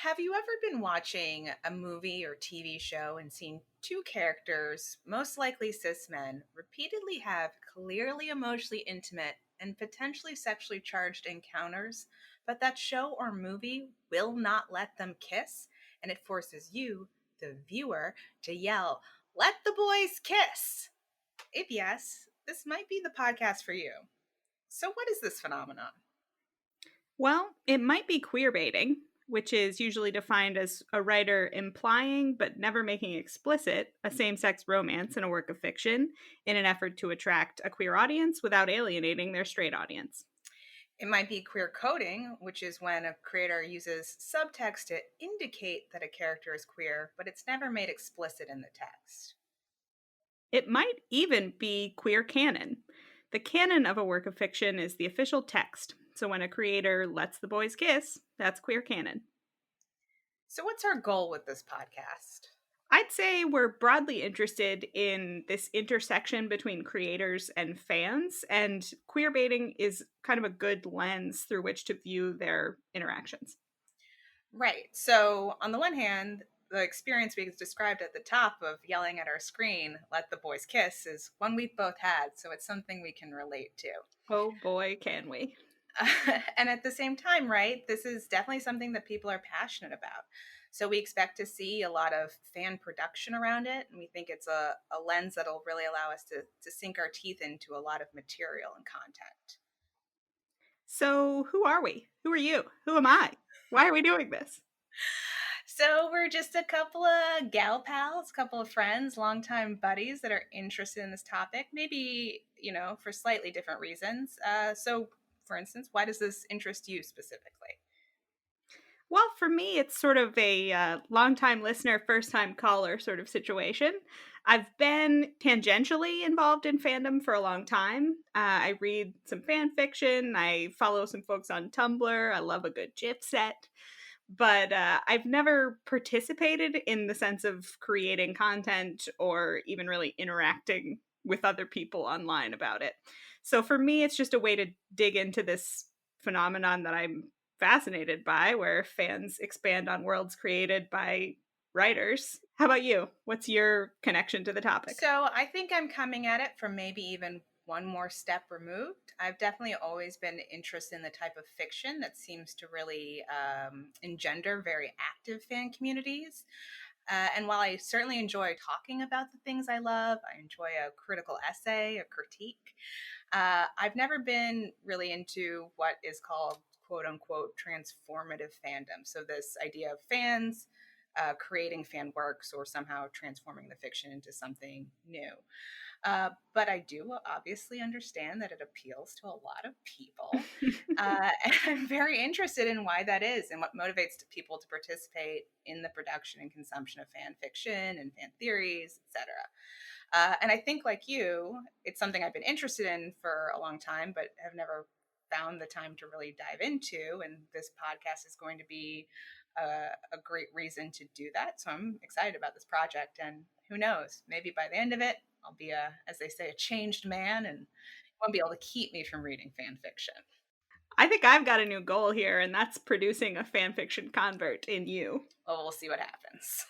Have you ever been watching a movie or TV show and seen two characters, most likely cis men, repeatedly have clearly emotionally intimate and potentially sexually charged encounters, but that show or movie will not let them kiss, and it forces you, the viewer, to yell, "Let the boys kiss!" If yes, this might be the podcast for you. So, what is this phenomenon? Well, it might be queerbaiting, which is usually defined as a writer implying but never making explicit a same sex romance in a work of fiction in an effort to attract a queer audience without alienating their straight audience. It might be queer coding, which is when a creator uses subtext to indicate that a character is queer, but it's never made explicit in the text. It might even be queer canon. The canon of a work of fiction is the official text, so when a creator lets the boys kiss, that's queer canon. So, what's our goal with this podcast? I'd say we're broadly interested in this intersection between creators and fans, and queerbaiting is kind of a good lens through which to view their interactions. Right. So, on the one hand, the experience we described at the top of yelling at our screen, "Let the boys kiss," is one we've both had. So, it's something we can relate to. Oh boy, can we. And at the same time, right, this is definitely something that people are passionate about. So we expect to see a lot of fan production around it. And we think it's a lens that'll really allow us to sink our teeth into a lot of material and content. So, who are we? Who are you? Who am I? Why are we doing this? So we're just a couple of gal pals, a couple of friends, longtime buddies that are interested in this topic, maybe, for slightly different reasons. So, for instance, why does this interest you specifically? Well, for me, it's sort of a long-time listener, first-time caller sort of situation. I've been tangentially involved in fandom for a long time. I read some fan fiction. I follow some folks on Tumblr. I love a good GIF set. But I've never participated in the sense of creating content or even really interacting with other people online about it. So for me, it's just a way to dig into this phenomenon that I'm fascinated by, where fans expand on worlds created by writers. How about you? What's your connection to the topic? So I think I'm coming at it from maybe even one more step removed. I've definitely always been interested in the type of fiction that seems to really engender very active fan communities. And while I certainly enjoy talking about the things I love, I enjoy a critical essay, a critique. I've never been really into what is called quote unquote transformative fandom. So, this idea of fans creating fan works or somehow transforming the fiction into something new. But I do obviously understand that it appeals to a lot of people. And I'm very interested in why that is and what motivates people to participate in the production and consumption of fan fiction and fan theories, etc. And I think, like you, it's something I've been interested in for a long time, but have never found the time to really dive into. And this podcast is going to be a great reason to do that. So I'm excited about this project. And who knows, maybe by the end of it, I'll be as they say, a changed man and won't be able to keep me from reading fan fiction. I think I've got a new goal here, and that's producing a fanfiction convert in you. Well, we'll see what happens.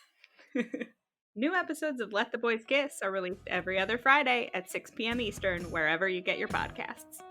New episodes of Let the Boys Kiss are released every other Friday at 6 p.m. Eastern, wherever you get your podcasts.